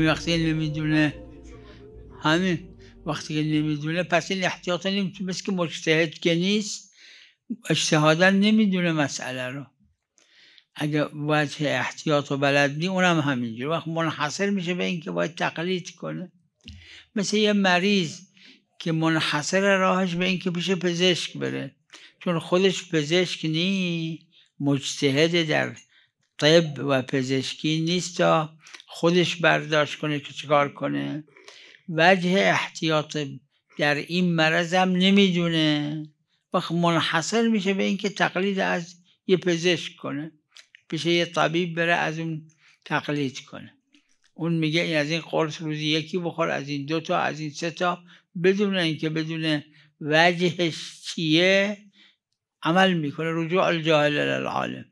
وقتی نمیدونه، همین وقتی که نمیدونه پس این احتیاط نمیتونه، مثل که مجتهد که نیست، اجتهادا نمیدونه مسئله رو. اگه وجه احتیاط و بلد نی اونم همینجور، وقت منحصر میشه به این که باید تقلید کنه. مثل یه مریض که منحصر راهش به این که پیش پزشک بره، چون خودش پزشک نی، مجتهد در طب و پزشکی نیست تا خودش برداشت کنه که چیکار کنه. وجه احتیاط در این مرض هم نمیدونه، وقت منحصر میشه به این که تقلید از یه پزشک کنه، پیش یه طبیب بره از اون تقلید کنه. اون میگه این از این قرص روزی یکی بخور، از این 2 تا، از این 3 تا، بدون اینکه بدون وجهش چیه عمل میکنه. رجوع الجاهل الى العالم.